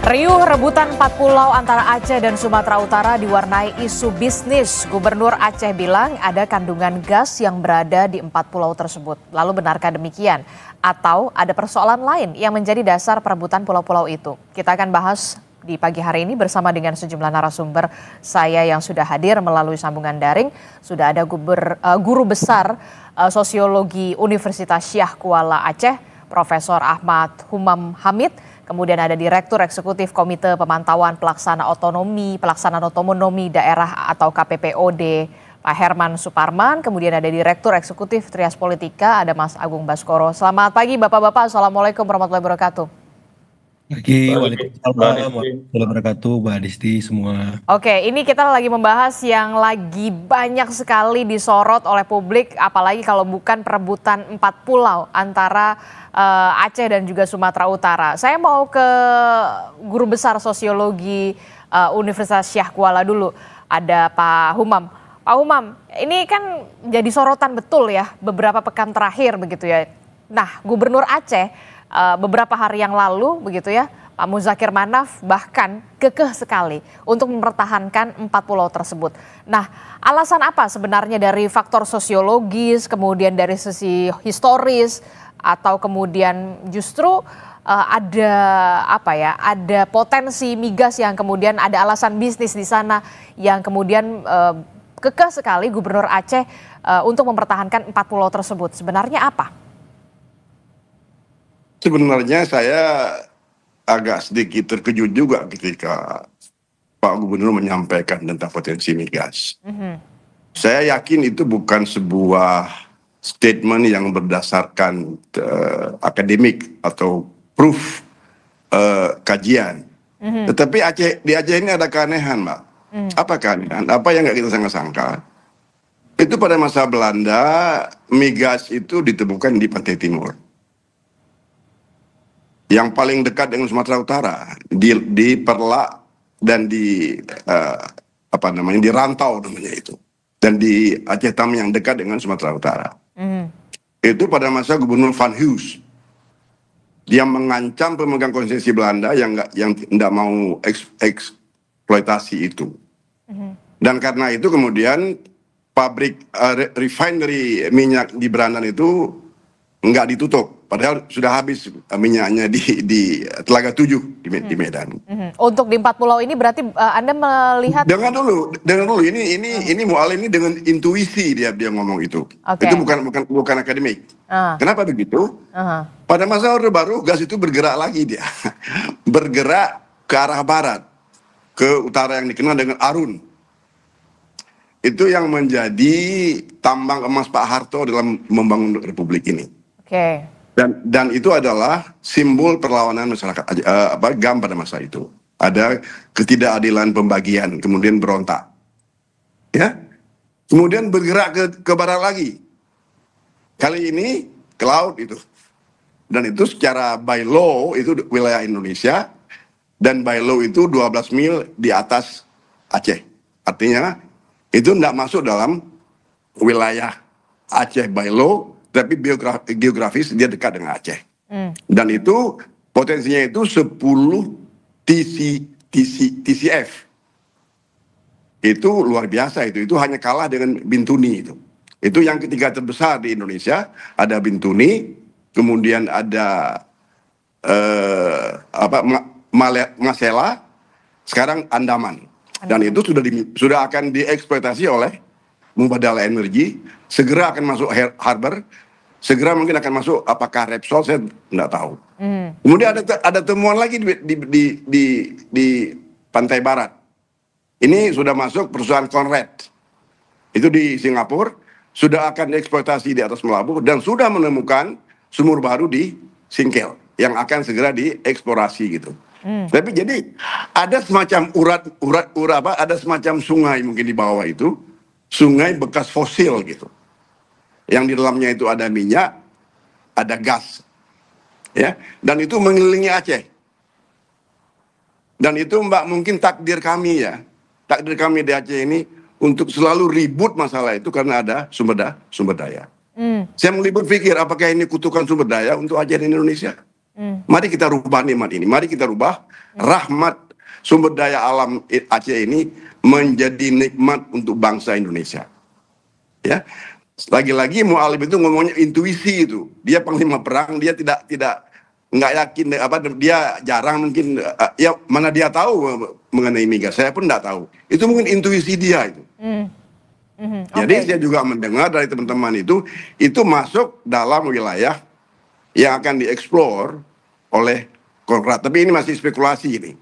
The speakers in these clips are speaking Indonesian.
Riuh rebutan 4 pulau antara Aceh dan Sumatera Utara diwarnai isu bisnis. Gubernur Aceh bilang ada kandungan gas yang berada di 4 pulau tersebut. Lalu benarkah demikian? Atau ada persoalan lain yang menjadi dasar perebutan pulau-pulau itu? Kita akan bahas di pagi hari ini bersama dengan sejumlah narasumber saya yang sudah hadir melalui sambungan daring. Sudah ada guru besar sosiologi Universitas Syah Kuala Aceh, Profesor Ahmad Humam Hamid. Kemudian ada Direktur Eksekutif Komite Pemantauan Pelaksanaan Otonomi Daerah atau KPPOD, Pak Herman Suparman. Kemudian ada Direktur Eksekutif Trias Politika, ada Mas Agung Baskoro. Selamat pagi Bapak-Bapak, Assalamualaikum warahmatullahi wabarakatuh. Pagi, waalaikumsalam warahmatullahi wabarakatuh, Mbak Disti semua. Oke, ini kita lagi membahas yang lagi banyak sekali disorot oleh publik, apalagi kalau bukan perebutan 4 pulau antara Aceh dan juga Sumatera Utara. Saya mau ke Guru Besar Sosiologi Universitas Syah Kuala dulu. Ada Pak Humam. Pak Humam, ini kan jadi sorotan betul ya beberapa pekan terakhir begitu ya. Nah, Gubernur Aceh beberapa hari yang lalu begitu ya, Pak Muzakir Manaf bahkan kekeh sekali untuk mempertahankan 4 pulau tersebut. Nah, alasan apa sebenarnya dari faktor sosiologis, kemudian dari sisi historis, atau kemudian justru ada ada potensi migas yang kemudian ada alasan bisnis di sana yang kemudian kekeh sekali Gubernur Aceh untuk mempertahankan 4 pulau tersebut. Sebenarnya apa? Sebenarnya saya agak sedikit terkejut juga ketika Pak Gubernur menyampaikan tentang potensi migas. Saya yakin itu bukan sebuah statement yang berdasarkan akademik atau proof kajian. Tetapi di Aceh ini ada keanehan, Mbak. Apa keanehan? Apa yang nggak kita sangka-sangka? Itu pada masa Belanda, migas itu ditemukan di pantai timur. Yang paling dekat dengan Sumatera Utara, di Perlak dan di di Rantau namanya itu, dan di Aceh Tam yang dekat dengan Sumatera Utara. Itu pada masa Gubernur Van Hees, dia mengancam pemegang konsesi Belanda yang tidak mau eksploitasi itu. Dan karena itu kemudian pabrik refinery minyak di Berandan itu nggak ditutup, padahal sudah habis minyaknya di Telaga 7 di Medan. Untuk di 4 pulau ini berarti Anda melihat? Dengar dulu. Ini Mu'alim ini dengan intuisi dia ngomong itu. Okay. Itu bukan akademik. Kenapa begitu? Pada masa Orde Baru gas itu bergerak lagi dia, bergerak ke arah barat, ke utara yang dikenal dengan Arun. Itu yang menjadi tambang emas Pak Harto dalam membangun Republik ini. Okay. Dan itu adalah simbol perlawanan masyarakat GAM pada masa itu. Ada ketidakadilan pembagian, kemudian berontak, ya, kemudian bergerak ke barat lagi. Kali ini ke laut itu, dan itu secara by law itu wilayah Indonesia, dan by law itu 12 mil di atas Aceh. Artinya itu tidak masuk dalam wilayah Aceh by law, tapi geografis dia dekat dengan Aceh. Dan itu potensinya itu 10 TCF. Itu luar biasa itu hanya kalah dengan Bintuni itu. Itu yang ketiga terbesar di Indonesia, ada Bintuni, kemudian ada Masela, sekarang Andaman. Dan itu sudah akan dieksploitasi oleh Mubadala Energi, segera akan masuk Harbor, segera mungkin akan masuk apakah Repsol, saya tidak tahu. Kemudian ada temuan lagi di pantai barat. Ini sudah masuk perusahaan Conrad, itu di Singapura, sudah akan dieksploitasi di atas Melabu dan sudah menemukan sumur baru di Singkel yang akan segera dieksplorasi gitu. Tapi jadi ada semacam ada semacam sungai mungkin di bawah itu, sungai bekas fosil gitu, yang di dalamnya itu ada minyak, ada gas, ya, dan itu mengelilingi Aceh. Dan itu Mbak mungkin takdir kami di Aceh ini untuk selalu ribut masalah itu karena ada sumber daya. Saya mulai berpikir apakah ini kutukan sumber daya untuk Aceh dan Indonesia? Mari kita rubah nikmat ini. Mari kita rubah rahmat sumber daya alam Aceh ini menjadi nikmat untuk bangsa Indonesia. Ya, lagi-lagi Mu'alim itu ngomongnya intuisi itu. Dia panglima perang, dia tidak nggak yakin dia jarang mungkin ya mana dia tahu mengenai migas. Saya pun nggak tahu. Itu mungkin intuisi dia itu. Jadi saya juga mendengar dari teman-teman itu masuk dalam wilayah yang akan dieksplor oleh Kongrat. Tapi ini masih spekulasi ini.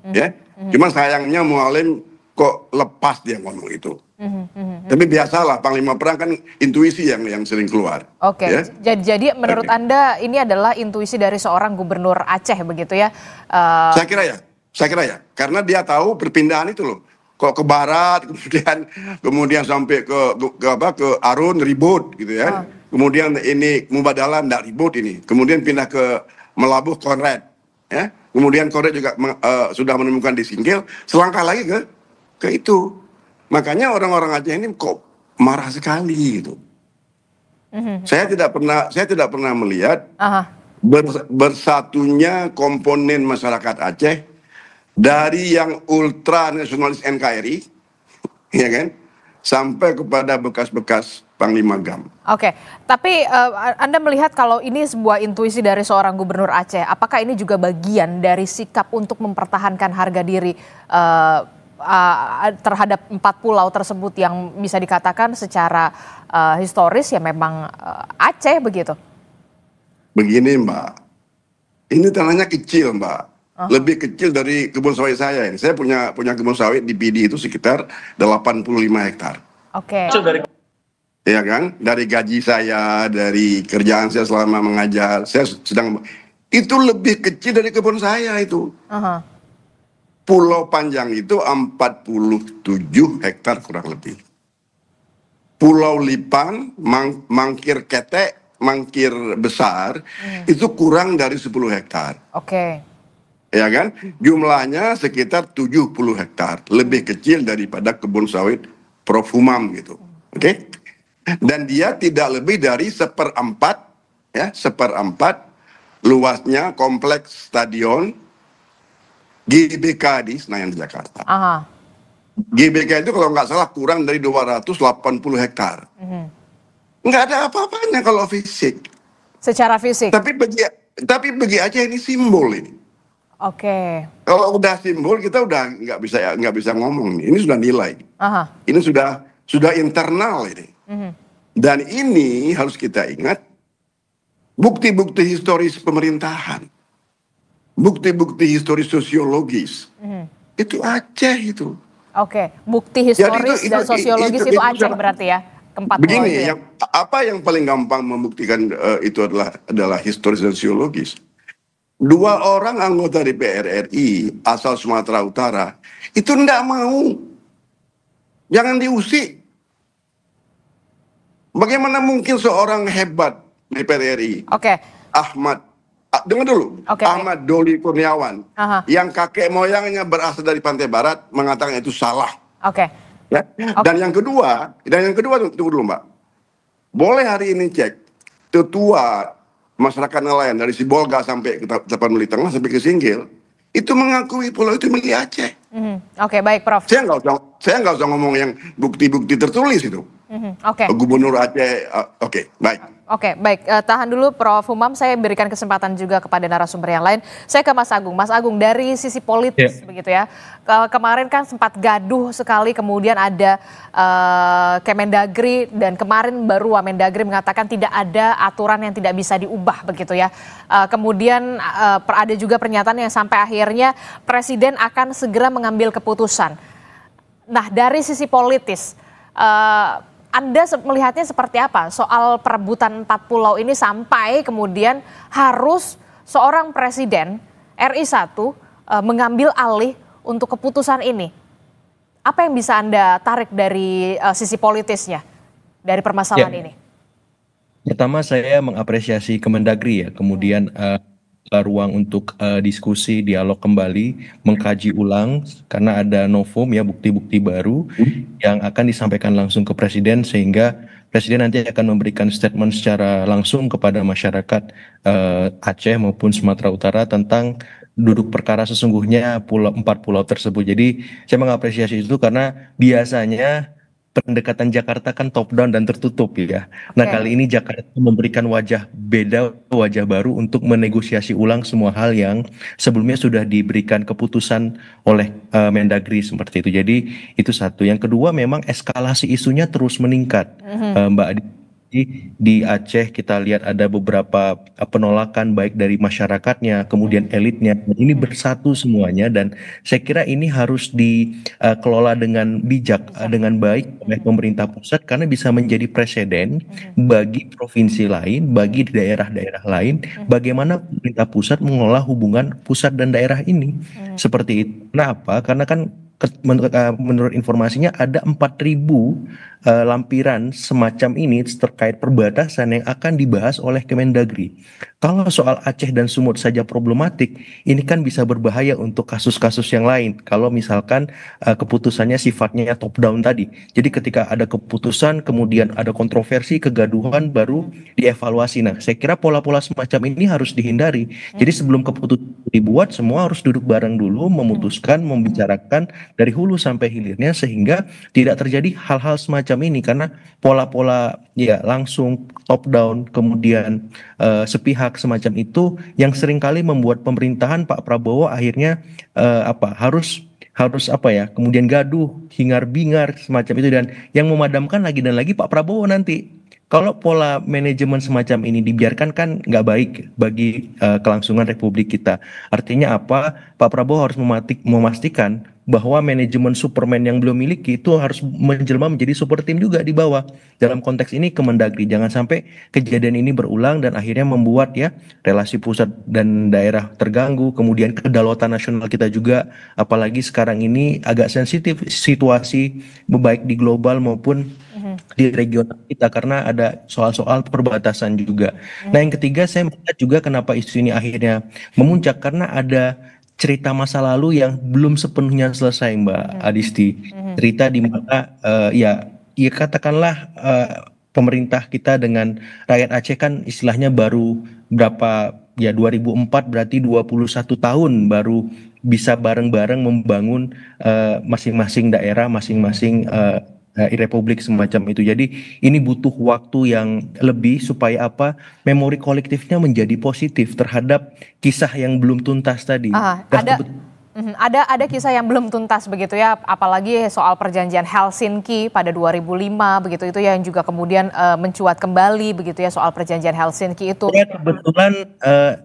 Ya, cuman sayangnya Mu'alim kok lepas dia ngomong itu. Tapi biasalah Panglima Perang kan intuisi yang sering keluar. Oke, ya? Jadi menurut Anda ini adalah intuisi dari seorang gubernur Aceh begitu ya? Saya kira ya, karena dia tahu perpindahan itu loh. Kok ke barat, kemudian sampai ke Arun ribut gitu ya. Kemudian ini Mubadalah ndak ribut ini. Kemudian pindah ke Melabuh Konrad, ya. Kemudian Konrad juga sudah menemukan di Singgil. Selangkah lagi ke itu. Makanya orang-orang Aceh ini kok marah sekali gitu. Saya tidak pernah melihat bersatunya komponen masyarakat Aceh dari yang ultra nasionalis NKRI, ya kan, sampai kepada bekas-bekas Panglima GAM. Oke, tapi Anda melihat kalau ini sebuah intuisi dari seorang gubernur Aceh, apakah ini juga bagian dari sikap untuk mempertahankan harga diri terhadap 4 pulau tersebut yang bisa dikatakan secara historis ya memang Aceh begitu? Begini Mbak, ini tanahnya kecil Mbak, lebih kecil dari kebun sawit saya ini. Saya punya kebun sawit di Pidi itu sekitar 85 hektar. Oke. Ya kan, dari gaji saya, dari kerjaan saya selama mengajar, saya sedang itu lebih kecil dari kebun saya itu. Pulau Panjang itu 47 hektar kurang lebih. Pulau Lipang, Mangkir Ketek, Mangkir Besar, itu kurang dari 10 hektar. Oke. Ya kan? Jumlahnya sekitar 70 hektar. Lebih kecil daripada kebun sawit Prof. Humam gitu. Oke? Dan dia tidak lebih dari 1/4, ya, 1/4 luasnya kompleks stadion GBK di Senayan Jakarta. GBK itu kalau nggak salah kurang dari 280 hektar. Nggak ada apa-apanya kalau fisik. Secara fisik. Tapi bagi Aceh ini simbol ini. Oke. Kalau udah simbol kita udah nggak bisa ngomong nih. Ini sudah nilai. Ini sudah internal ini. Dan ini harus kita ingat bukti-bukti historis pemerintahan. Bukti-bukti historis sosiologis, itu Aceh itu. Oke, bukti historis dan sosiologis itu Aceh berarti ya, keempat pulau itu ya? Apa yang paling gampang membuktikan itu adalah historis dan sosiologis. 2 orang anggota DPR RI asal Sumatera Utara, itu enggak mau. Jangan diusik. Bagaimana mungkin seorang hebat DPR RI, dengar dulu, Ahmad Doli Kurniawan, yang kakek moyangnya berasal dari Pantai Barat mengatakan itu salah. Ya? Dan yang kedua, tunggu dulu Mbak, boleh hari ini cek tetua masyarakat nelayan dari Sibolga sampai ke Tapanuli Tengah sampai ke Singgil, itu mengakui pulau itu milik Aceh. Oke, baik Prof. Saya nggak usah ngomong yang bukti-bukti tertulis itu. Gubernur Aceh, baik. Oke, baik. Tahan dulu Prof. Humam, saya berikan kesempatan juga kepada narasumber yang lain. Saya ke Mas Agung. Mas Agung, dari sisi politis begitu ya. Kemarin kan sempat gaduh sekali, kemudian ada Kemendagri dan kemarin baru Wamendagri mengatakan tidak ada aturan yang tidak bisa diubah begitu ya. Kemudian ada juga pernyataan yang sampai akhirnya Presiden akan segera mengambil keputusan. Nah, dari sisi politis, Anda melihatnya seperti apa soal perebutan 4 pulau ini sampai kemudian harus seorang presiden RI 1 mengambil alih untuk keputusan ini? Apa yang bisa Anda tarik dari sisi politisnya dari permasalahan ini? Pertama saya mengapresiasi Kemendagri ya, kemudian ruang untuk diskusi, dialog kembali, mengkaji ulang karena ada novum ya, bukti-bukti baru yang akan disampaikan langsung ke Presiden sehingga Presiden nanti akan memberikan statement secara langsung kepada masyarakat Aceh maupun Sumatera Utara tentang duduk perkara sesungguhnya empat pulau tersebut. Jadi saya mengapresiasi itu karena biasanya pendekatan Jakarta kan top down dan tertutup ya. Nah, Oke. kali ini Jakarta memberikan wajah beda, wajah baru untuk menegosiasi ulang semua hal yang sebelumnya sudah diberikan keputusan oleh Mendagri seperti itu. Jadi itu satu. Yang kedua memang eskalasi isunya terus meningkat, Mbak Adi. Di Aceh kita lihat ada beberapa penolakan baik dari masyarakatnya, kemudian elitnya. Dan ini bersatu semuanya dan saya kira ini harus dikelola dengan bijak, dengan baik oleh pemerintah pusat karena bisa menjadi presiden bagi provinsi lain, bagi daerah-daerah lain, bagaimana pemerintah pusat mengelola hubungan pusat dan daerah ini. Seperti itu. Kenapa? Karena kan menurut informasinya ada 4.000 lampiran semacam ini terkait perbatasan yang akan dibahas oleh Kemendagri. Kalau soal Aceh dan Sumut saja problematik, ini kan bisa berbahaya untuk kasus-kasus yang lain. Kalau misalkan keputusannya sifatnya top down tadi. Jadi ketika ada keputusan, kemudian ada kontroversi, kegaduhan, baru dievaluasi. Nah, saya kira pola-pola semacam ini harus dihindari. Jadi sebelum keputusan dibuat, semua harus duduk bareng dulu, memutuskan, membicarakan dari hulu sampai hilirnya sehingga tidak terjadi hal-hal semacam ini karena pola-pola ya langsung top down kemudian sepihak semacam itu yang seringkali membuat pemerintahan Pak Prabowo akhirnya harus apa ya kemudian gaduh hingar-bingar semacam itu dan yang memadamkan lagi dan lagi Pak Prabowo nanti. Kalau pola manajemen semacam ini dibiarkan kan nggak baik bagi kelangsungan Republik kita. Artinya apa? Pak Prabowo harus memastikan bahwa manajemen Superman yang belum miliki itu harus menjelma menjadi super tim juga di bawah. Dalam konteks ini Kemendagri jangan sampai kejadian ini berulang dan akhirnya membuat ya relasi pusat dan daerah terganggu, kemudian kedaulatan nasional kita juga apalagi sekarang ini agak sensitif situasi baik di global maupun di regional kita karena ada soal-soal perbatasan juga. Nah, yang ketiga saya melihat juga kenapa isu ini akhirnya memuncak karena ada cerita masa lalu yang belum sepenuhnya selesai, Mbak Adisti. Cerita di mana ya katakanlah pemerintah kita dengan rakyat Aceh kan istilahnya baru berapa ya 2004 berarti 21 tahun baru bisa bareng-bareng membangun masing-masing daerah, masing-masing republik semacam itu. Jadi ini butuh waktu yang lebih supaya apa memori kolektifnya menjadi positif terhadap kisah yang belum tuntas tadi. Ada kisah yang belum tuntas begitu ya, apalagi soal perjanjian Helsinki pada 2005 begitu itu yang juga kemudian mencuat kembali begitu ya soal perjanjian Helsinki itu. Saya kebetulan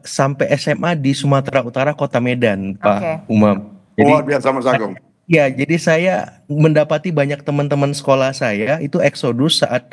sampai SMA di Sumatera Utara, Kota Medan, Pak Umam. Luar biasa Mas Agung. Ya, jadi saya mendapati banyak teman-teman sekolah saya itu eksodus saat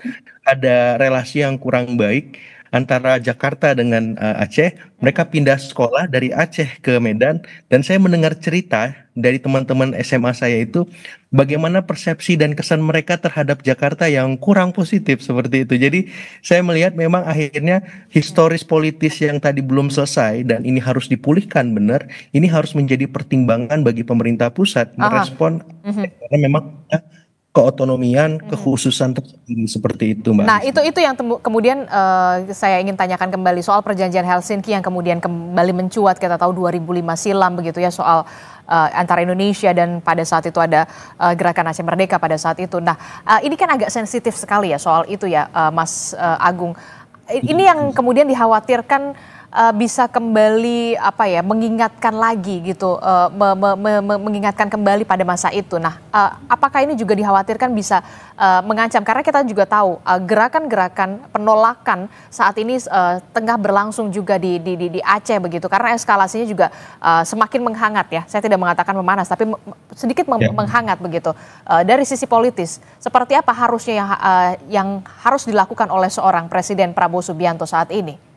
ada relasi yang kurang baik antara Jakarta dengan Aceh. Mereka pindah sekolah dari Aceh ke Medan dan saya mendengar cerita dari teman-teman SMA saya itu bagaimana persepsi dan kesan mereka terhadap Jakarta yang kurang positif seperti itu. Jadi saya melihat memang akhirnya historis politis yang tadi belum selesai dan ini harus dipulihkan benar, ini harus menjadi pertimbangan bagi pemerintah pusat merespon karena memang keotonomian, kekhususan tersendiri seperti itu, Mbak. Nah, itu yang kemudian saya ingin tanyakan kembali soal perjanjian Helsinki yang kemudian kembali mencuat kita tahu 2005 silam begitu ya soal antara Indonesia dan pada saat itu ada gerakan Aceh Merdeka pada saat itu. Nah, ini kan agak sensitif sekali ya soal itu ya, Mas Agung. Ini yang kemudian dikhawatirkan bisa kembali mengingatkan lagi gitu, mengingatkan kembali pada masa itu. Nah, apakah ini juga dikhawatirkan bisa mengancam karena kita juga tahu gerakan-gerakan penolakan saat ini tengah berlangsung juga di Aceh begitu karena eskalasinya juga semakin menghangat ya. Saya tidak mengatakan memanas tapi sedikit menghangat begitu. Dari sisi politis, seperti apa harusnya yang harus dilakukan oleh seorang Presiden Prabowo Subianto saat ini?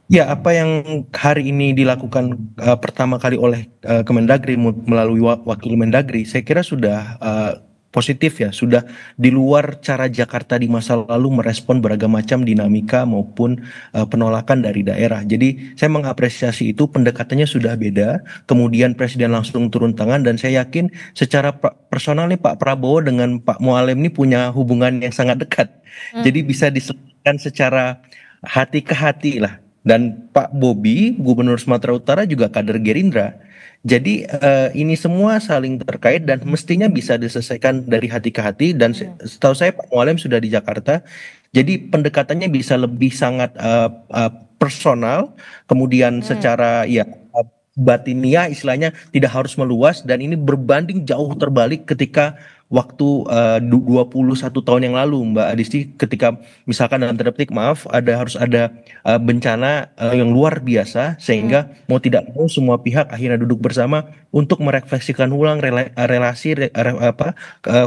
Ya, apa yang hari ini dilakukan pertama kali oleh Kemendagri melalui Wakil Mendagri, saya kira sudah positif ya, sudah di luar cara Jakarta di masa lalu merespon beragam macam dinamika maupun penolakan dari daerah. Jadi saya mengapresiasi itu, pendekatannya sudah beda. Kemudian Presiden langsung turun tangan dan saya yakin secara personal nih Pak Prabowo dengan Pak Mualem ini punya hubungan yang sangat dekat. Jadi bisa diselesaikan secara hati ke hati lah. Dan Pak Bobi, Gubernur Sumatera Utara juga kader Gerindra. Jadi ini semua saling terkait dan mestinya bisa diselesaikan dari hati ke hati. Dan setahu saya Pak Mualem sudah di Jakarta. Jadi pendekatannya bisa lebih sangat personal, kemudian secara ya batiniah istilahnya tidak harus meluas, dan ini berbanding jauh terbalik ketika waktu 21 tahun yang lalu Mbak Adisti, ketika misalkan dalam tanda petik maaf harus ada bencana yang luar biasa sehingga mau tidak mau semua pihak akhirnya duduk bersama untuk merefleksikan ulang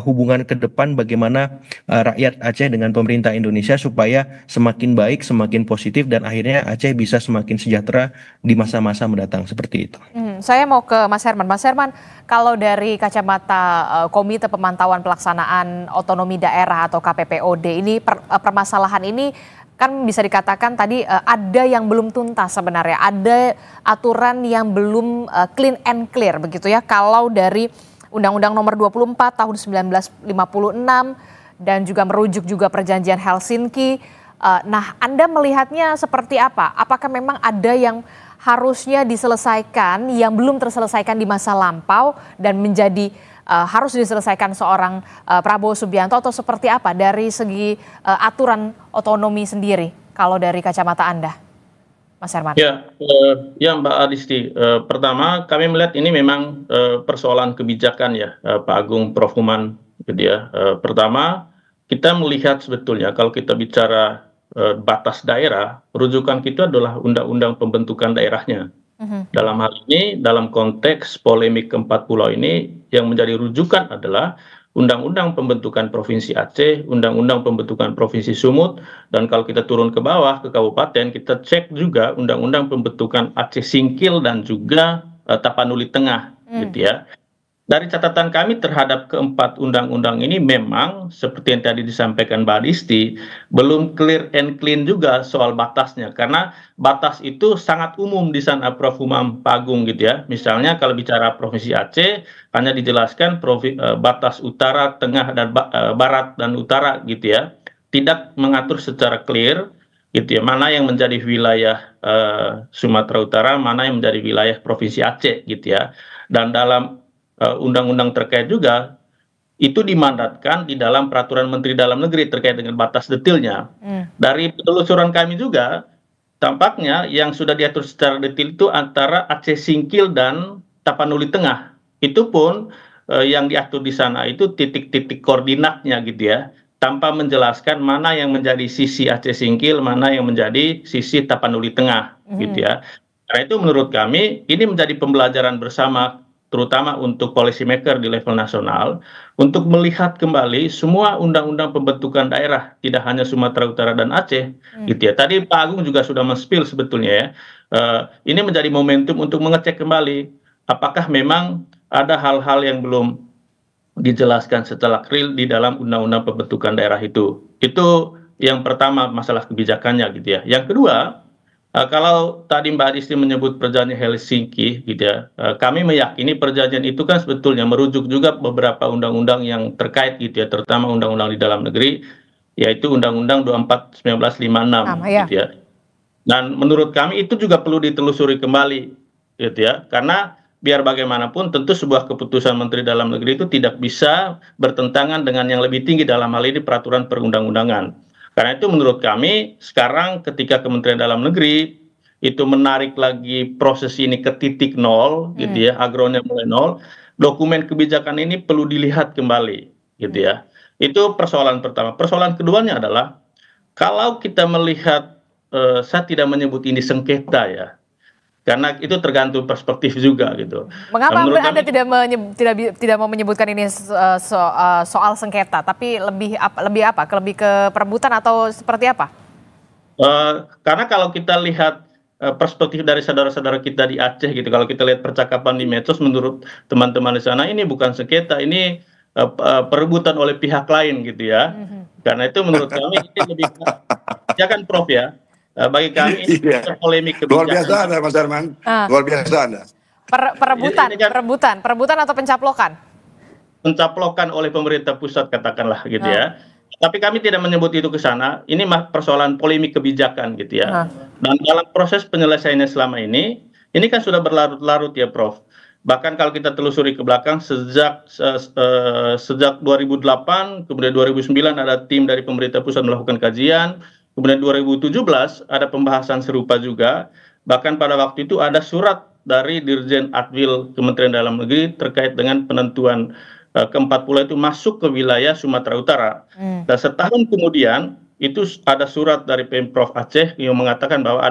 hubungan ke depan bagaimana rakyat Aceh dengan pemerintah Indonesia supaya semakin baik, semakin positif, dan akhirnya Aceh bisa semakin sejahtera di masa-masa mendatang seperti itu. Saya mau ke Mas Herman. Mas Herman, kalau dari kacamata Komite Pemantauan Pelaksanaan Otonomi Daerah atau KPPOD ini, permasalahan ini kan bisa dikatakan tadi ada yang belum tuntas sebenarnya, ada aturan yang belum clean and clear begitu ya. Kalau dari Undang-Undang Nomor 24 Tahun 1956 dan juga merujuk juga Perjanjian Helsinki. Nah, Anda melihatnya seperti apa? Apakah memang ada yang harusnya diselesaikan yang belum terselesaikan di masa lampau dan menjadi harus diselesaikan seorang Prabowo Subianto, atau seperti apa dari segi aturan otonomi sendiri kalau dari kacamata Anda, Mas Herman? Ya Mbak Adisti, pertama kami melihat ini memang persoalan kebijakan ya, Pak Agung, Prof. Human gitu ya. Pertama kita melihat sebetulnya kalau kita bicara batas daerah, rujukan kita adalah undang-undang pembentukan daerahnya. Dalam hal ini, dalam konteks polemik keempat pulau ini, yang menjadi rujukan adalah Undang-Undang Pembentukan Provinsi Aceh, Undang-Undang Pembentukan Provinsi Sumut, dan kalau kita turun ke bawah, ke kabupaten, kita cek juga Undang-Undang Pembentukan Aceh Singkil dan juga Tapanuli Tengah, gitu ya. Dari catatan kami terhadap keempat undang-undang ini memang seperti yang tadi disampaikan Mbak Adisti, belum clear and clean juga soal batasnya, karena batas itu sangat umum di sana, Prof. Humam, Pak Agung gitu ya. Misalnya kalau bicara Provinsi Aceh hanya dijelaskan batas utara, tengah, dan barat dan utara gitu ya, tidak mengatur secara clear gitu ya, mana yang menjadi wilayah Sumatera Utara, mana yang menjadi wilayah Provinsi Aceh gitu ya. Dan dalam undang-undang terkait juga itu dimandatkan di dalam peraturan Menteri Dalam Negeri terkait dengan batas detailnya. Dari penelusuran kami juga tampaknya yang sudah diatur secara detail itu antara Aceh Singkil dan Tapanuli Tengah. Itu pun yang diatur di sana itu titik-titik koordinatnya gitu ya, tanpa menjelaskan mana yang menjadi sisi Aceh Singkil, mana yang menjadi sisi Tapanuli Tengah gitu ya. Karena itu menurut kami ini menjadi pembelajaran bersama, terutama untuk policy maker di level nasional, untuk melihat kembali semua undang-undang pembentukan daerah, tidak hanya Sumatera Utara dan Aceh, gitu ya. Tadi Pak Agung juga sudah men-spill sebetulnya ya. Ini menjadi momentum untuk mengecek kembali apakah memang ada hal-hal yang belum dijelaskan secara clear di dalam undang-undang pembentukan daerah itu. Itu yang pertama, masalah kebijakannya gitu ya. Yang kedua, kalau tadi Mbak Adisti menyebut perjanjian Helsinki gitu ya, kami meyakini perjanjian itu kan sebetulnya merujuk juga beberapa undang-undang yang terkait gitu ya, terutama undang-undang di dalam negeri, yaitu Undang-Undang 24 1956 gitu ya. Dan menurut kami itu juga perlu ditelusuri kembali gitu ya, karena biar bagaimanapun tentu sebuah keputusan Menteri Dalam Negeri itu tidak bisa bertentangan dengan yang lebih tinggi, dalam hal ini peraturan perundang-undangan. Karena itu menurut kami sekarang ketika Kementerian Dalam Negeri itu menarik lagi proses ini ke titik nol gitu ya, agronya mulai nol, dokumen kebijakan ini perlu dilihat kembali gitu ya. Itu persoalan pertama. Persoalan keduanya adalah kalau kita melihat, saya tidak menyebut ini sengketa ya, karena itu tergantung perspektif juga gitu. Mengapa Anda tidak mau menyebutkan ini soal sengketa, tapi lebih apa? Lebih ke perebutan atau seperti apa? Karena kalau kita lihat perspektif dari saudara-saudara kita di Aceh gitu, kalau kita lihat percakapan di medsos, menurut teman-teman di sana ini bukan sengketa, ini perebutan oleh pihak lain gitu ya. Karena itu menurut kami ini lebih ya kan Prof ya. Bagi kami ini polemik Luar biasa kebijakan. Anda Mas Herman. Luar biasa Anda. Perebutan atau pencaplokan? Pencaplokan oleh pemerintah pusat katakanlah gitu ya. Tapi kami tidak menyebut itu ke sana. Ini persoalan polemik kebijakan gitu ya. Dan dalam proses penyelesaiannya selama ini kan sudah berlarut-larut ya Prof. Bahkan kalau kita telusuri ke belakang sejak 2008, kemudian 2009 ada tim dari pemerintah pusat melakukan kajian, kemudian 2017 ada pembahasan serupa juga. Bahkan pada waktu itu ada surat dari Dirjen Adwil Kementerian Dalam Negeri terkait dengan penentuan keempat pulau itu masuk ke wilayah Sumatera Utara. Dan setahun kemudian itu ada surat dari Pemprov Aceh yang mengatakan bahwa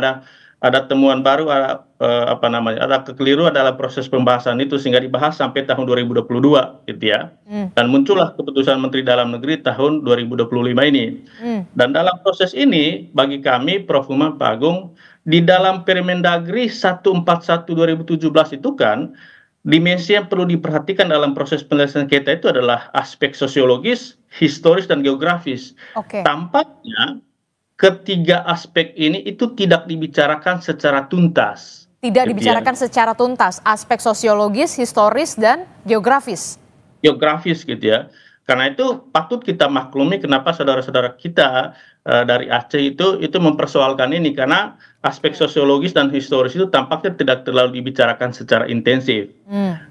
ada temuan baru, ada kekeliruan dalam proses pembahasan itu sehingga dibahas sampai tahun 2022 gitu ya. Dan muncullah keputusan Menteri Dalam Negeri tahun 2025 ini. Dan dalam proses ini bagi kami Prof Umam, Pak Agung, di dalam Permendagri 141 2017 itu kan dimensi yang perlu diperhatikan dalam proses penyelesaian kita itu adalah aspek sosiologis, historis, dan geografis. Tampaknya ketiga aspek ini itu tidak dibicarakan secara tuntas. Tidak dibicarakan secara tuntas, aspek sosiologis, historis, dan geografis. Geografis gitu ya. Karena itu patut kita maklumi kenapa saudara-saudara kita dari Aceh itu mempersoalkan ini, karena aspek sosiologis dan historis itu tampaknya tidak terlalu dibicarakan secara intensif.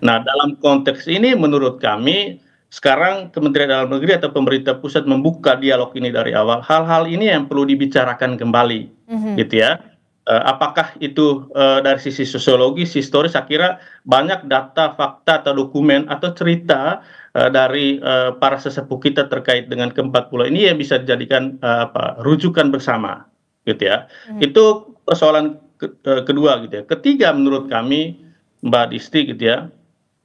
Nah, dalam konteks ini menurut kami sekarang Kementerian Dalam Negeri atau pemerintah pusat membuka dialog ini dari awal. Hal-hal ini yang perlu dibicarakan kembali, gitu ya. Apakah itu dari sisi sosiologis, historis, saya kira banyak data, fakta, atau dokumen, atau cerita dari para sesepuh kita terkait dengan keempat pulau ini yang bisa dijadikan rujukan bersama, gitu ya. Itu persoalan kedua, gitu ya. Ketiga, menurut kami, Mbak Disti, gitu ya,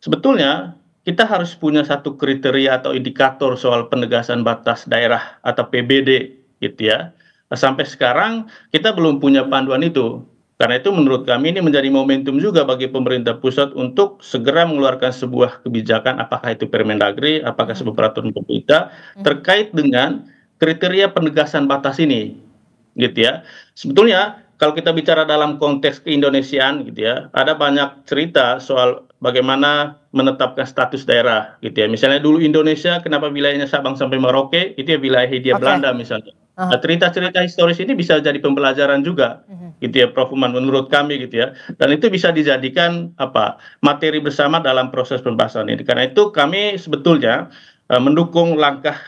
sebetulnya kita harus punya satu kriteria atau indikator soal penegasan batas daerah atau PBD, gitu ya. Sampai sekarang kita belum punya panduan itu. Karena itu menurut kami ini menjadi momentum juga bagi pemerintah pusat untuk segera mengeluarkan sebuah kebijakan, apakah itu Permendagri, apakah sebuah peraturan pemerintah terkait dengan kriteria penegasan batas ini, gitu ya. Sebetulnya kalau kita bicara dalam konteks keindonesiaan, gitu ya, ada banyak cerita soal bagaimana menetapkan status daerah, gitu ya. Misalnya dulu Indonesia, kenapa wilayahnya Sabang sampai Merauke, itu ya wilayah Hindia Belanda misalnya. Nah, cerita-cerita historis ini bisa jadi pembelajaran juga, gitu ya, Prof Uman, menurut kami, gitu ya. Dan itu bisa dijadikan materi bersama dalam proses pembahasan ini. Karena itu kami sebetulnya mendukung langkah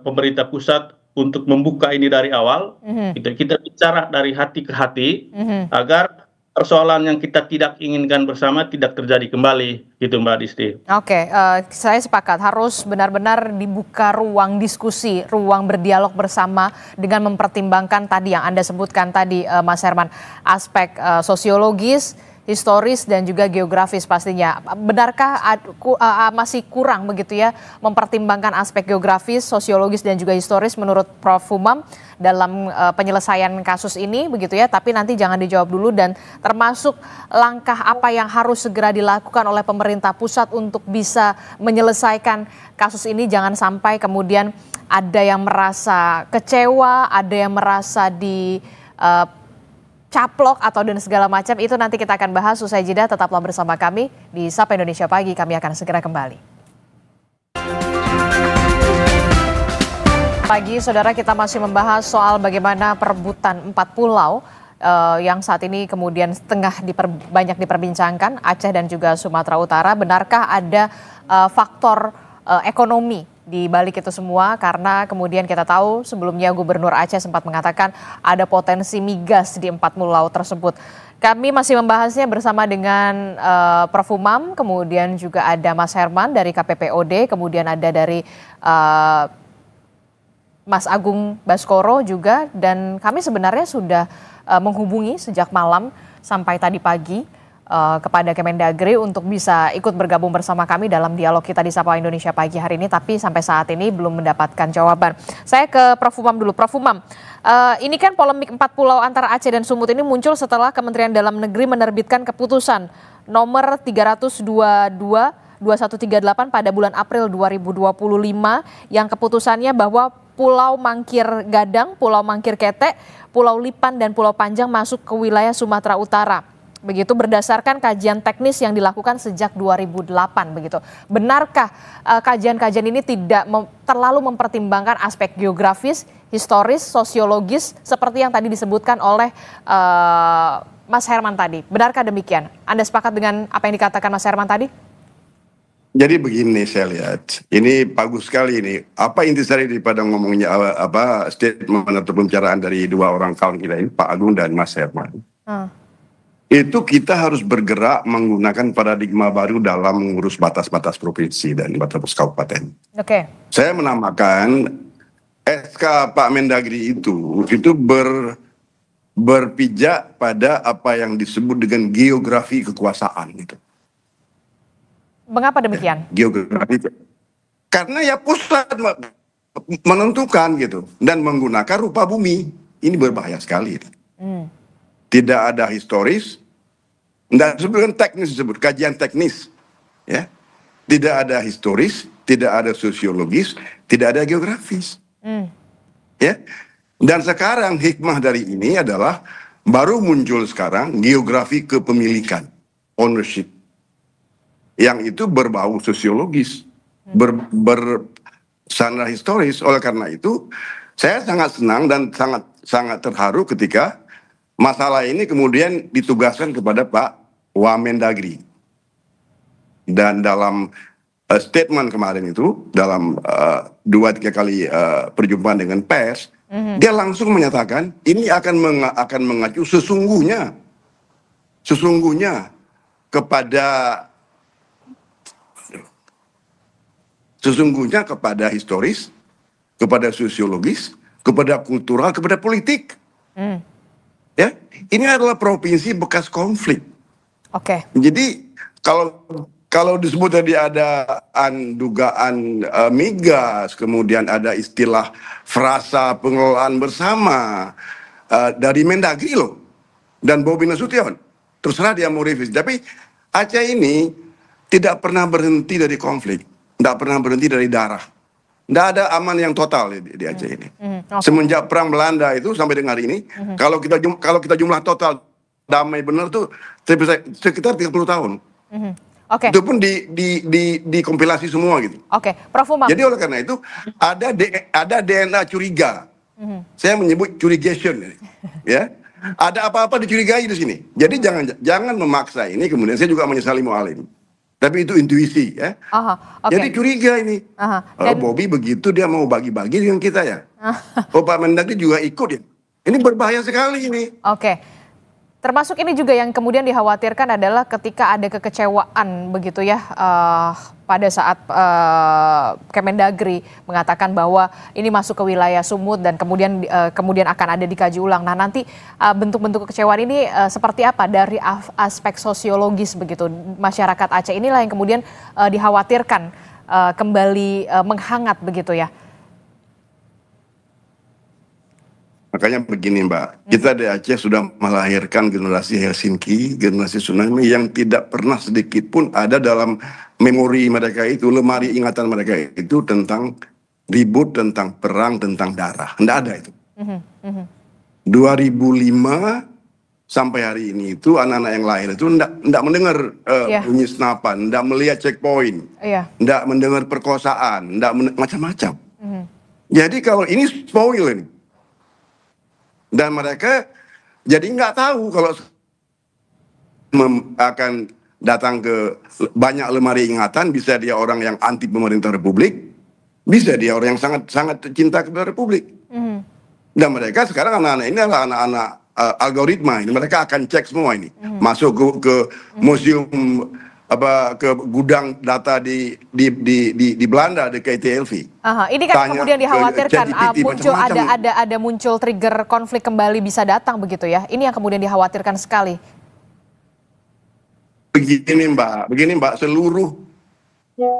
pemerintah pusat untuk membuka ini dari awal. Kita bicara dari hati ke hati agar persoalan yang kita tidak inginkan bersama tidak terjadi kembali, gitu Mbak Disti. Oke, saya sepakat harus benar-benar dibuka ruang diskusi, ruang berdialog bersama dengan mempertimbangkan tadi yang Anda sebutkan tadi, Mas Herman, aspek sosiologis, historis, dan juga geografis pastinya. Benarkah masih kurang begitu ya mempertimbangkan aspek geografis, sosiologis, dan juga historis menurut Prof Umam dalam penyelesaian kasus ini begitu ya, tapi nanti jangan dijawab dulu, dan termasuk langkah apa yang harus segera dilakukan oleh pemerintah pusat untuk bisa menyelesaikan kasus ini, jangan sampai kemudian ada yang merasa kecewa, ada yang merasa caplok atau dan segala macam. Itu nanti kita akan bahas usai jeda. Tetaplah bersama kami di Sapa Indonesia Pagi, kami akan segera kembali. Pagi, saudara, kita masih membahas soal bagaimana perebutan 4 pulau yang saat ini kemudian banyak diperbincangkan, Aceh dan juga Sumatera Utara. Benarkah ada faktor ekonomi di balik itu semua, karena kemudian kita tahu sebelumnya Gubernur Aceh sempat mengatakan ada potensi migas di 4 pulau tersebut. Kami masih membahasnya bersama dengan Prof Umam, kemudian juga ada Mas Herman dari KPPOD, kemudian ada dari Mas Agung Baskoro juga, dan kami sebenarnya sudah menghubungi sejak malam sampai tadi pagi kepada Kemendagri untuk bisa ikut bergabung bersama kami dalam dialog kita di Sapa Indonesia Pagi hari ini, tapi sampai saat ini belum mendapatkan jawaban. Saya ke Prof Umam dulu. Prof Umam, ini kan polemik 4 pulau antara Aceh dan Sumut ini muncul setelah Kementerian Dalam Negeri menerbitkan keputusan nomor 322 2138 pada bulan April 2025 yang keputusannya bahwa Pulau Mangkir Gadang, Pulau Mangkir Kete, Pulau Lipan dan Pulau Panjang masuk ke wilayah Sumatera Utara. Begitu berdasarkan kajian teknis yang dilakukan sejak 2008 begitu. Benarkah kajian-kajian ini tidak terlalu mempertimbangkan aspek geografis, historis, sosiologis seperti yang tadi disebutkan oleh Mas Herman tadi? Benarkah demikian? Anda sepakat dengan apa yang dikatakan Mas Herman tadi? Jadi begini saya lihat, ini bagus sekali ini. Apa intisari daripada ngomongnya statement atau pembicaraan dari dua orang kawan kita ini, Pak Agung dan Mas Herman. Itu kita harus bergerak menggunakan paradigma baru dalam mengurus batas-batas provinsi dan batas kabupaten. Oke. Saya menamakan SK Pak Mendagri itu berpijak pada apa yang disebut dengan geografi kekuasaan itu. Mengapa demikian? Geografi. Karena ya pusat menentukan gitu dan menggunakan rupa bumi. Ini berbahaya sekali. Tidak ada historis, tidak disebutkan teknis, disebut kajian teknis, ya. Tidak ada historis, tidak ada sosiologis, tidak ada geografis, ya. Dan sekarang hikmah dari ini adalah baru muncul sekarang geografi kepemilikan, ownership, yang itu berbau sosiologis, bersandar historis. Oleh karena itu, saya sangat senang dan sangat terharu ketika masalah ini kemudian ditugaskan kepada Pak Wamendagri. Dan dalam statement kemarin itu, dalam 2-3 kali perjumpaan dengan pers, dia langsung menyatakan ini akan mengacu sesungguhnya kepada historis, kepada sosiologis, kepada kultural, kepada politik. Ya, ini adalah provinsi bekas konflik. Oke. Jadi kalau disebut tadi ada dugaan migas, kemudian ada istilah frasa pengelolaan bersama dari Mendagri loh dan Bobi Nasution. Terserah dia mau revisi. Tapi Aceh ini tidak pernah berhenti dari konflik, tidak pernah berhenti dari darah. Tidak ada aman yang total di Aceh ini. Semenjak perang Belanda itu sampai dengan hari ini, kalau kita jumlah total damai benar tuh sekitar 30 tahun. Itu pun dikompilasi semua gitu. Prof Umam. Jadi oleh karena itu ada DNA curiga. Saya menyebut curigation, ya. Ada apa-apa dicurigai di sini. Jadi jangan memaksa ini. Kemudian saya juga menyesali Mualim. Tapi itu intuisi, ya. Jadi curiga ini. Kalau Bobi begitu dia mau bagi-bagi dengan kita ya. Pak Mendagri juga ikut ya. Ini berbahaya sekali ini. Termasuk ini juga yang kemudian dikhawatirkan adalah ketika ada kekecewaan begitu ya pada saat Kemendagri mengatakan bahwa ini masuk ke wilayah Sumut dan kemudian akan ada dikaji ulang. Nah nanti bentuk-bentuk kekecewaan ini seperti apa dari aspek sosiologis begitu masyarakat Aceh inilah yang kemudian dikhawatirkan kembali menghangat begitu ya. Makanya begini Mbak, kita di Aceh sudah melahirkan generasi Helsinki, generasi tsunami yang tidak pernah sedikit pun ada dalam memori mereka itu, lemari ingatan mereka itu tentang ribut, tentang perang, tentang darah. Tidak ada itu. 2005 sampai hari ini itu anak-anak yang lahir itu tidak mendengar bunyi senapan, tidak melihat checkpoint, tidak mendengar perkosaan, tidak macam-macam. Jadi kalau ini spoil ini. Dan mereka jadi nggak tahu kalau akan datang ke banyak lemari ingatan, bisa dia orang yang anti pemerintah Republik, bisa dia orang yang sangat cinta kepada Republik. Dan mereka sekarang anak-anak ini adalah anak-anak algoritma ini, mereka akan cek semua ini, masuk ke museum ke gudang data di Belanda, di KTLV. Ini kan kemudian dikhawatirkan muncul trigger konflik kembali bisa datang begitu ya. Ini yang kemudian dikhawatirkan sekali. Begini Mbak, seluruh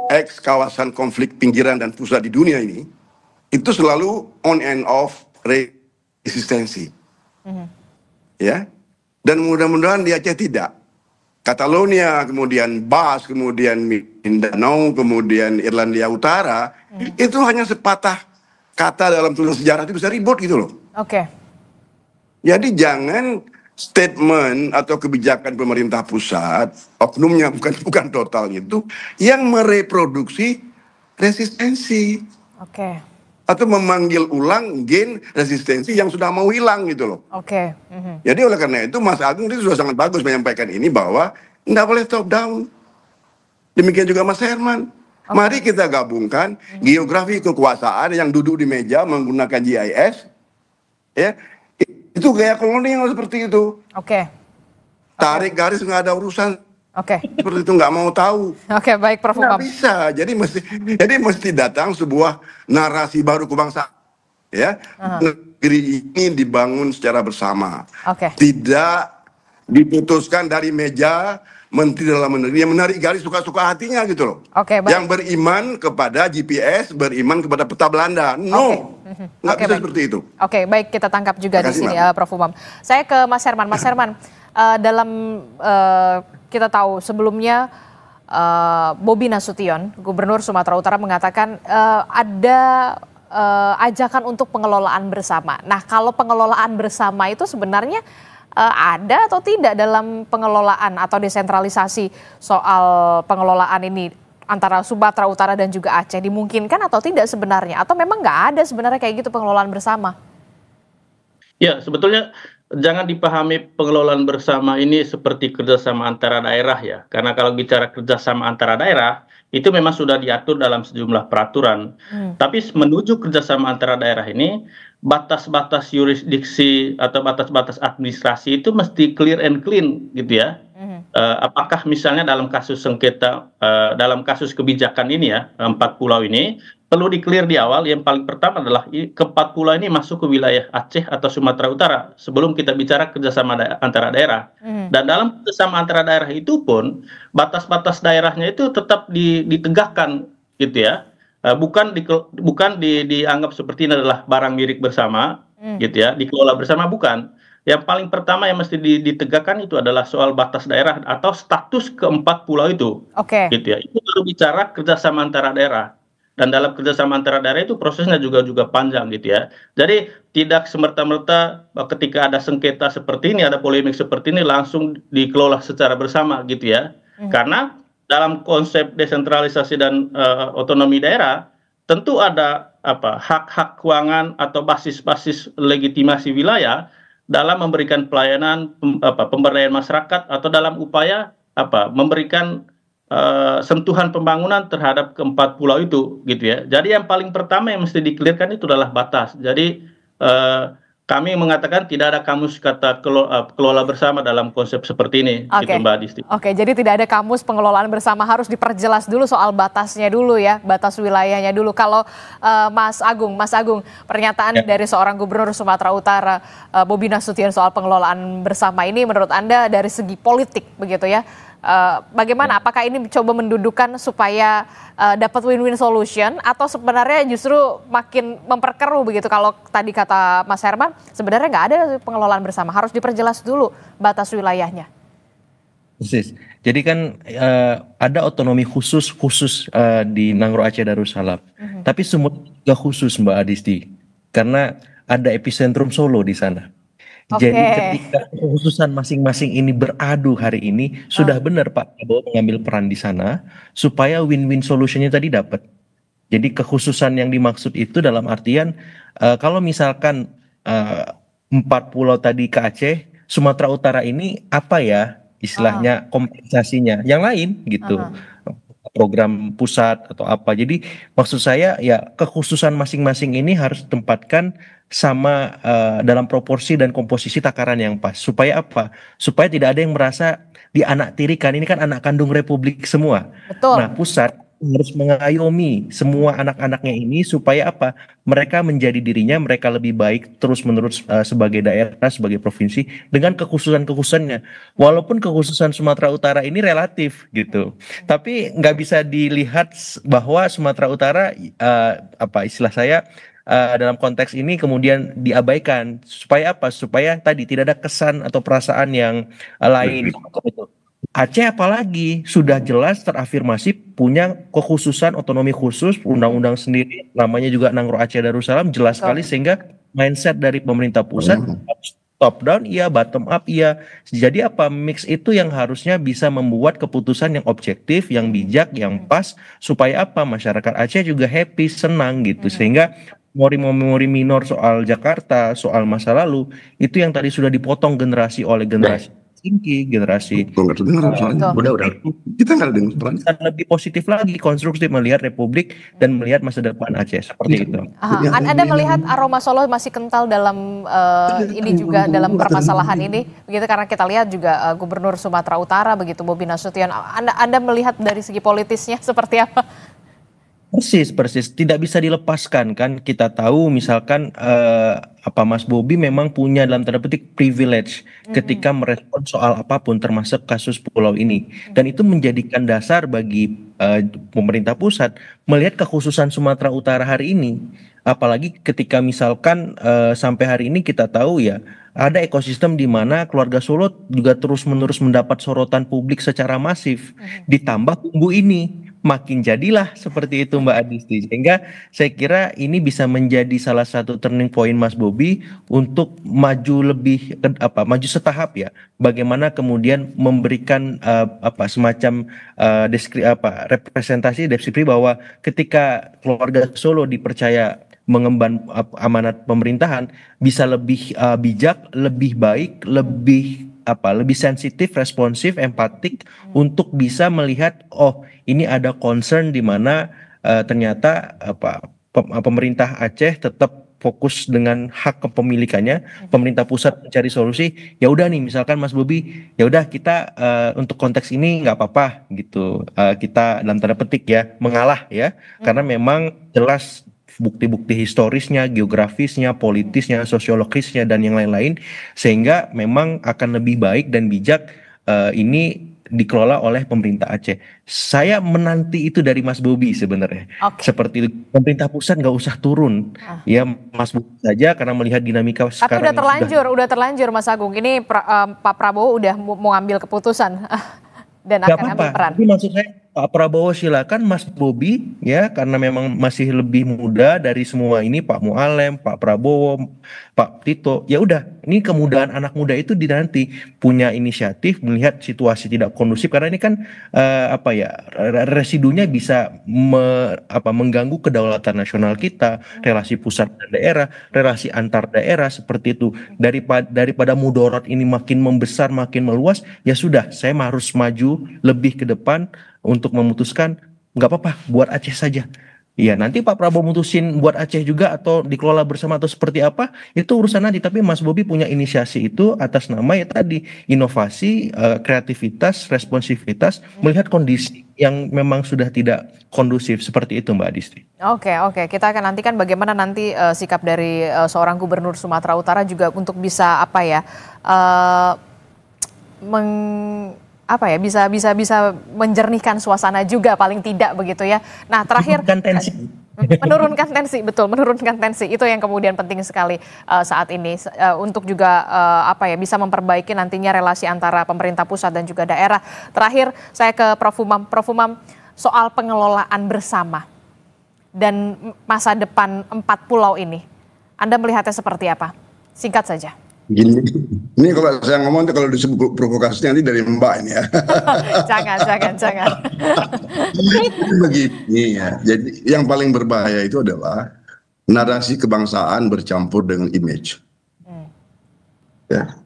ex kawasan konflik pinggiran dan pusat di dunia ini itu selalu on and off resistensi. Ya. Dan mudah-mudahan di Aceh tidak. Catalonia, kemudian Bas, kemudian Mindanao, kemudian Irlandia Utara, itu hanya sepatah kata dalam tulisan sejarah itu bisa ribut gitu loh. Oke. Jadi jangan statement atau kebijakan pemerintah pusat, oknumnya bukan total itu, yang mereproduksi resistensi. Oke. Atau memanggil ulang gen resistensi yang sudah mau hilang gitu loh. Oke. Jadi oleh karena itu Mas Agung itu sudah sangat bagus menyampaikan ini bahwa nggak boleh top down. Demikian juga Mas Herman. Mari kita gabungkan geografi kekuasaan yang duduk di meja menggunakan GIS, ya itu gaya kolonial seperti itu. Oke. Tarik garis nggak ada urusan. Oke. Seperti itu nggak mau tahu. Oke, baik Prof. Nggak Umam. bisa. Jadi mesti datang sebuah narasi baru kebangsaan. Ya, negeri ini dibangun secara bersama. Oke. Tidak diputuskan dari meja Menteri Dalam Negeri yang menarik garis suka-suka hatinya gitu loh. Oke, baik. Yang beriman kepada GPS, beriman kepada peta Belanda. No, nggak Oke, bisa baik. seperti itu. Oke, baik, kita tangkap juga di Terima kasih, sini Mbak. Prof. Umam. Saya ke Mas Herman. Mas Herman, dalam kita tahu sebelumnya Bobi Nasution, Gubernur Sumatera Utara mengatakan ada ajakan untuk pengelolaan bersama. Nah, kalau pengelolaan bersama itu sebenarnya ada atau tidak dalam pengelolaan atau desentralisasi soal pengelolaan ini antara Sumatera Utara dan juga Aceh, dimungkinkan atau tidak sebenarnya? Atau memang nggak ada sebenarnya kayak gitu pengelolaan bersama? Ya, sebetulnya jangan dipahami pengelolaan bersama ini seperti kerjasama antara daerah ya. Karena kalau bicara kerjasama antara daerah, itu memang sudah diatur dalam sejumlah peraturan. Tapi menuju kerjasama antara daerah ini, batas-batas yurisdiksi atau batas-batas administrasi itu mesti clear and clean gitu ya. Apakah misalnya dalam kasus sengketa, dalam kasus kebijakan ini ya, 4 pulau ini, perlu di-clear di awal. Yang paling pertama adalah ke-4 pulau ini masuk ke wilayah Aceh atau Sumatera Utara sebelum kita bicara kerjasama antara daerah. Dan dalam kerjasama antara daerah itu pun batas-batas daerahnya itu tetap ditegakkan gitu ya. Bukan dianggap seperti ini adalah barang milik bersama gitu ya, dikelola bersama, bukan. Yang paling pertama yang mesti ditegakkan itu adalah soal batas daerah atau status ke-4 pulau itu. Oke. Gitu ya. Itu baru bicara kerjasama antara daerah. Dan dalam kerjasama antara daerah itu prosesnya juga panjang gitu ya. Jadi tidak semerta-merta ketika ada sengketa seperti ini, ada polemik seperti ini langsung dikelola secara bersama gitu ya. Karena dalam konsep desentralisasi dan otonomi daerah tentu ada hak-hak keuangan atau basis-basis legitimasi wilayah dalam memberikan pelayanan pemberdayaan masyarakat atau dalam upaya memberikan sentuhan pembangunan terhadap ke-4 pulau itu gitu ya. Jadi yang paling pertama yang mesti di-clearkan itu adalah batas. Jadi kami mengatakan tidak ada kamus kata kelola bersama dalam konsep seperti ini, gitu Mbak Disti. Oke, jadi tidak ada kamus pengelolaan bersama, harus diperjelas dulu soal batasnya dulu ya, batas wilayahnya dulu. Kalau Mas Agung, pernyataan dari seorang Gubernur Sumatera Utara, Bobi Nasution, soal pengelolaan bersama ini menurut Anda dari segi politik begitu ya, bagaimana? Apakah ini coba mendudukan supaya dapat win-win solution atau sebenarnya justru makin memperkeruh begitu? Kalau tadi kata Mas Herman, sebenarnya nggak ada pengelolaan bersama, harus diperjelas dulu batas wilayahnya. Persis. Jadi kan ada otonomi khusus di Nangro Aceh Darussalam. Tapi semua juga khusus Mbak Adisti, karena ada epicentrum Solo di sana. Jadi ketika kekhususan masing-masing ini beradu hari ini, sudah benar Pak Prabowo mengambil peran di sana supaya win-win solutionnya tadi dapat. Jadi kekhususan yang dimaksud itu dalam artian kalau misalkan 4 pulau tadi ke Aceh, Sumatera Utara ini apa ya istilahnya kompensasinya yang lain gitu. Program pusat atau apa. Jadi maksud saya ya kekhususan masing-masing ini harus ditempatkan sama dalam proporsi dan komposisi takaran yang pas. Supaya apa? Supaya tidak ada yang merasa dianaktirikan. Ini kan anak kandung Republik semua. Betul. Nah, pusat harus mengayomi semua anak-anaknya ini supaya apa? Mereka menjadi dirinya, mereka lebih baik terus-menerus sebagai daerah, sebagai provinsi dengan kekhususan-kekhususannya. Walaupun kekhususan Sumatera Utara ini relatif gitu, tapi nggak bisa dilihat bahwa Sumatera Utara istilah saya dalam konteks ini kemudian diabaikan. Supaya apa? Supaya tadi tidak ada kesan atau perasaan yang lain. Aceh apalagi sudah jelas terafirmasi punya kekhususan otonomi khusus, undang-undang sendiri, namanya juga Nangro Aceh Darussalam, jelas sekali Betul. sehingga mindset dari pemerintah pusat top down iya, bottom up iya. Jadi apa mix itu yang harusnya bisa membuat keputusan yang objektif, yang bijak, yang pas supaya apa masyarakat Aceh juga happy, senang gitu. Sehingga memori-memori minor soal Jakarta, soal masa lalu itu yang tadi sudah dipotong generasi oleh generasi tinggi, generasi Kok nggak dengar soalnya? Betul. Udah. Kita nggak dengar soalnya. dan lebih positif lagi, konstruktif melihat Republik dan melihat masa depan Aceh seperti itu. Aha, Anda melihat aroma Solo masih kental dalam ini juga dalam permasalahan ini, begitu karena kita lihat juga Gubernur Sumatera Utara begitu Bobi Nasution. Anda melihat dari segi politisnya seperti apa? Persis. Tidak bisa dilepaskan kan. Kita tahu misalkan apa Mas Bobi memang punya dalam tanda petik privilege ketika merespon soal apapun termasuk kasus pulau ini. Dan itu menjadikan dasar bagi pemerintah pusat melihat kekhususan Sumatera Utara hari ini. Apalagi ketika misalkan sampai hari ini kita tahu ya ada ekosistem di mana keluarga Solo juga terus-menerus mendapat sorotan publik secara masif. Ditambah kubu ini makin jadilah seperti itu Mbak Adisti, sehingga saya kira ini bisa menjadi salah satu turning point Mas Bobi untuk maju lebih maju setahap ya, bagaimana kemudian memberikan semacam representasi deskripsi bahwa ketika keluarga Solo dipercaya mengemban amanat pemerintahan bisa lebih bijak, lebih baik, lebih sensitif, responsif, empatik untuk bisa melihat ini ada concern di mana ternyata pemerintah Aceh tetap fokus dengan hak kepemilikannya, pemerintah pusat mencari solusi. Ya udah nih, misalkan Mas Bobi, ya udah kita untuk konteks ini nggak apa-apa gitu, kita dalam tanda petik ya mengalah ya, karena memang jelas bukti-bukti historisnya, geografisnya, politisnya, sosiologisnya dan yang lain-lain, sehingga memang akan lebih baik dan bijak ini dikelola oleh pemerintah Aceh. Saya menanti itu dari Mas Bobi sebenarnya. Seperti pemerintah pusat nggak usah turun, ya Mas Bobi saja karena melihat dinamika Tapi sekarang. udah terlanjur Mas Agung. Ini Pak Prabowo udah mau ambil keputusan dan Gak akan apa-apa. ambil peran. Tapi maksud saya Pak Prabowo silakan, Mas Bobi ya, karena memang masih lebih muda dari semua ini, Pak Mualem, Pak Prabowo, Pak Tito. Ya udah, ini kemudahan anak muda itu nanti punya inisiatif melihat situasi tidak kondusif karena ini kan residunya bisa mengganggu kedaulatan nasional kita, relasi pusat dan daerah, relasi antar daerah seperti itu. Daripada mudorot ini makin membesar, makin meluas, ya sudah, saya harus maju lebih ke depan untuk memutuskan nggak apa-apa buat Aceh saja. Iya, nanti Pak Prabowo mutusin buat Aceh juga atau dikelola bersama atau seperti apa, itu urusan nanti. Tapi Mas Bobi punya inisiasi itu atas nama ya tadi, inovasi, kreativitas, responsivitas, melihat kondisi yang memang sudah tidak kondusif seperti itu Mbak Adisti. Oke, kita akan nantikan bagaimana nanti sikap dari seorang gubernur Sumatera Utara juga untuk bisa bisa menjernihkan suasana juga paling tidak begitu ya. Nah, terakhir menurunkan tensi itu yang kemudian penting sekali saat ini untuk juga bisa memperbaiki nantinya relasi antara pemerintah pusat dan juga daerah. Terakhir saya ke Prof Umam soal pengelolaan bersama dan masa depan 4 pulau ini. Anda melihatnya seperti apa? Singkat saja. Gini, ini kalau saya ngomong kalau disebut provokasi nanti dari Mbak ini ya. Jangan. Begini ya, jadi yang paling berbahaya itu adalah narasi kebangsaan bercampur dengan image. Ya.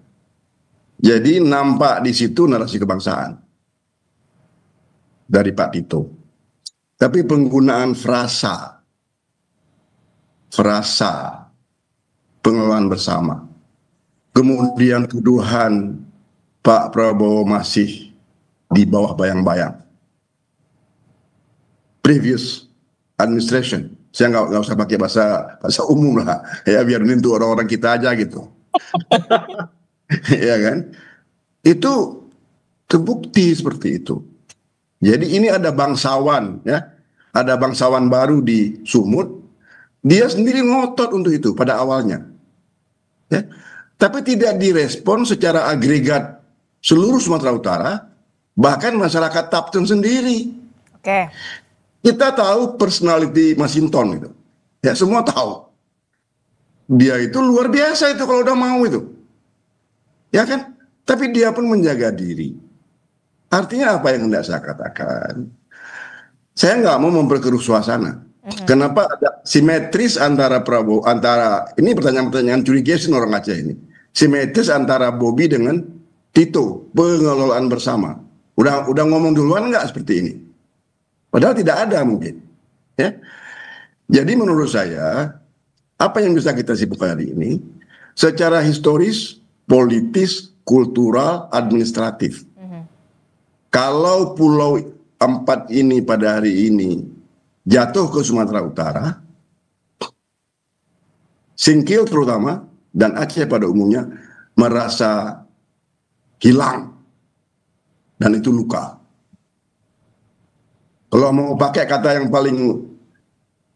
Jadi nampak di situ narasi kebangsaan dari Pak Tito. Tapi penggunaan frasa pengelolaan bersama. Kemudian tuduhan Pak Prabowo masih di bawah bayang-bayang. Previous administration, saya nggak usah pakai bahasa umum lah, ya biar ini untuk orang-orang kita aja gitu. Ya kan? Itu terbukti seperti itu. Jadi ini ada bangsawan, ya, ada bangsawan baru di Sumut, dia sendiri ngotot untuk itu pada awalnya. Ya. Tapi tidak direspon secara agregat seluruh Sumatera Utara, bahkan masyarakat Taptun sendiri. Oke. Kita tahu personality Masinton itu, ya semua tahu. Dia itu luar biasa itu kalau udah mau itu, ya kan? Tapi dia pun menjaga diri. Artinya apa yang hendak saya katakan? Saya nggak mau memperkeruh suasana. Kenapa ada simetris antara Prabowo, ini pertanyaan-pertanyaan curigasin orang Aceh ini. Simetris antara Bobi dengan Tito, pengelolaan bersama. Udah ngomong duluan nggak seperti ini? Padahal tidak ada mungkin. Ya. Jadi menurut saya, apa yang bisa kita simpulkan hari ini, secara historis, politis, kultural, administratif. Kalau Pulau 4 ini pada hari ini jatuh ke Sumatera Utara, Singkil terutama, dan Aceh pada umumnya merasa hilang. Dan itu luka. Kalau mau pakai kata yang paling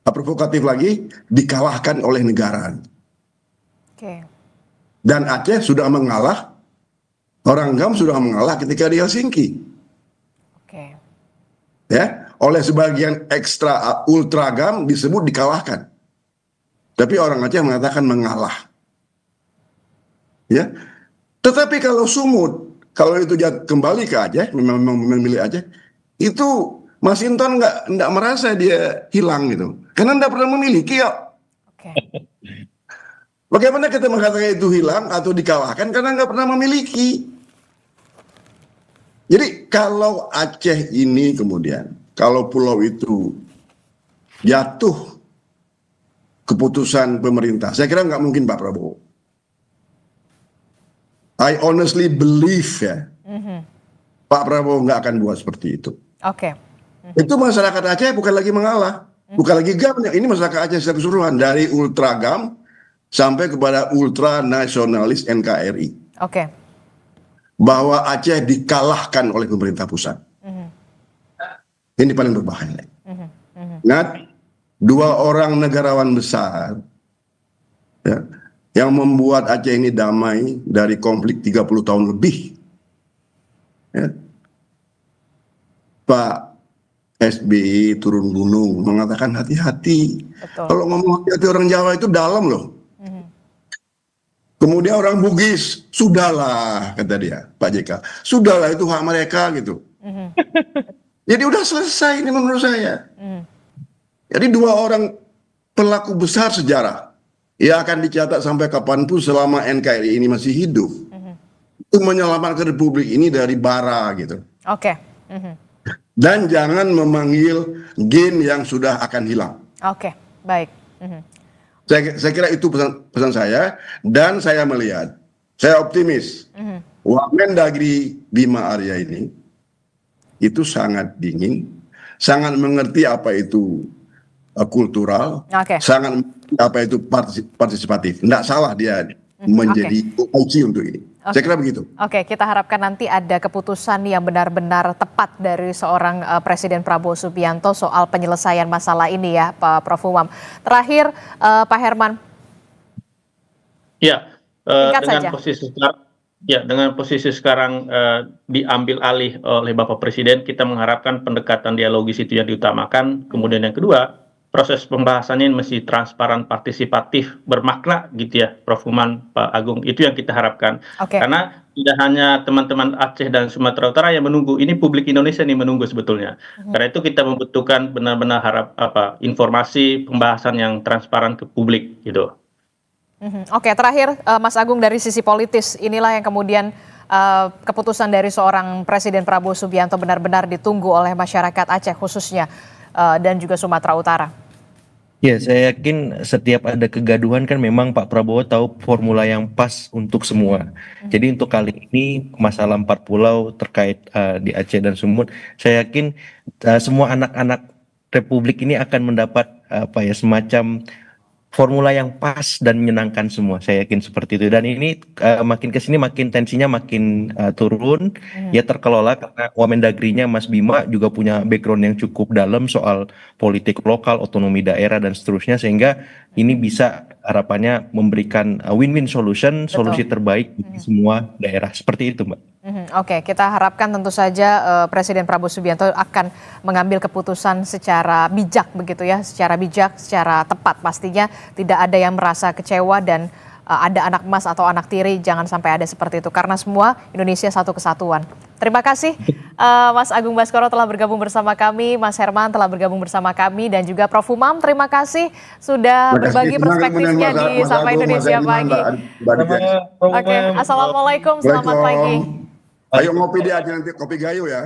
provokatif lagi, dikalahkan oleh negara. Oke. Dan Aceh sudah mengalah, orang GAM sudah mengalah ketika di Helsinki. Oke. Ya, oleh sebagian ekstra ultra GAM disebut dikalahkan. Tapi orang Aceh mengatakan mengalah. Ya. Tetapi kalau Sumut, kalau itu kembali ke Aceh, memang memilih Aceh, itu Masinton nggak merasa dia hilang gitu, karena nggak pernah memiliki kok. Oke. Bagaimana kita mengatakan itu hilang atau dikalahkan karena nggak pernah memiliki. Jadi kalau Aceh ini kemudian, kalau pulau itu jatuh keputusan pemerintah, saya kira nggak mungkin Pak Prabowo. I honestly believe ya, Pak Prabowo nggak akan buat seperti itu. Oke. Itu masyarakat Aceh bukan lagi mengalah, bukan lagi GAM, ini masyarakat Aceh secara keseluruhan, dari ultra GAM sampai kepada ultra nasionalis NKRI. Oke. Bahwa Aceh dikalahkan oleh pemerintah pusat. Ini paling berbahaya. Ingat, 2 orang negarawan besar ya, yang membuat Aceh ini damai dari konflik 30 tahun lebih. Ya. Pak SBY turun gunung mengatakan hati-hati. Kalau ngomong hati-hati orang Jawa itu dalam loh. Kemudian orang Bugis, sudahlah kata dia, Pak JK, sudahlah itu hak mereka gitu. Jadi udah selesai ini menurut saya. Jadi 2 orang pelaku besar sejarah yang akan dicatat sampai kapanpun selama NKRI ini masih hidup, untuk menyelamatkan Republik ini dari bara gitu. Oke. Dan jangan memanggil gen yang sudah akan hilang. Oke, baik. Saya kira itu pesan saya, dan saya melihat, saya optimis, Wamendagri Bima Arya ini itu sangat dingin, sangat mengerti apa itu kultural, sangat mengerti apa itu partisipatif. Tidak salah dia menjadi kunci untuk ini. Saya kira begitu. Oke, kita harapkan nanti ada keputusan yang benar-benar tepat dari seorang Presiden Prabowo Subianto soal penyelesaian masalah ini ya, Pak Prof. Umam. Terakhir, Pak Herman. Ya, dengan posisi sekarang, dengan posisi sekarang diambil alih oleh Bapak Presiden, kita mengharapkan pendekatan dialogis itu yang diutamakan. Kemudian yang kedua, proses pembahasannya masih transparan, partisipatif, bermakna gitu ya, Prof. Umam, Pak Agung. Itu yang kita harapkan. Karena tidak hanya teman-teman Aceh dan Sumatera Utara yang menunggu, ini publik Indonesia nih menunggu sebetulnya. Karena itu kita membutuhkan benar-benar informasi pembahasan yang transparan ke publik gitu. Oke, terakhir Mas Agung, dari sisi politis, inilah yang kemudian keputusan dari seorang Presiden Prabowo Subianto benar-benar ditunggu oleh masyarakat Aceh khususnya dan juga Sumatera Utara. Ya, saya yakin setiap ada kegaduhan kan memang Pak Prabowo tahu formula yang pas untuk semua. Jadi untuk kali ini masalah 4 pulau terkait di Aceh dan Sumut, saya yakin semua anak-anak Republik ini akan mendapat semacam formula yang pas dan menyenangkan semua. Saya yakin seperti itu. Dan ini makin kesini makin tensinya makin turun. Ya terkelola karena Wamendagrinya Mas Bima juga punya background yang cukup dalam soal politik lokal, otonomi daerah dan seterusnya, sehingga ini bisa harapannya memberikan win-win solution, solusi Betul. terbaik bagi semua daerah. Seperti itu, Mbak. Oke, kita harapkan tentu saja Presiden Prabowo Subianto akan mengambil keputusan secara bijak begitu ya, secara bijak, secara tepat pastinya tidak ada yang merasa kecewa dan ada anak emas atau anak tiri, jangan sampai ada seperti itu karena semua Indonesia satu kesatuan. Terima kasih Mas Agung Baskoro telah bergabung bersama kami, Mas Herman telah bergabung bersama kami dan juga Prof Umam, terima kasih sudah berbagi perspektifnya di Sapa Indonesia Pagi. Oke, Assalamualaikum, selamat pagi. Ayo ngopi di aja nanti, kopi gayo ya.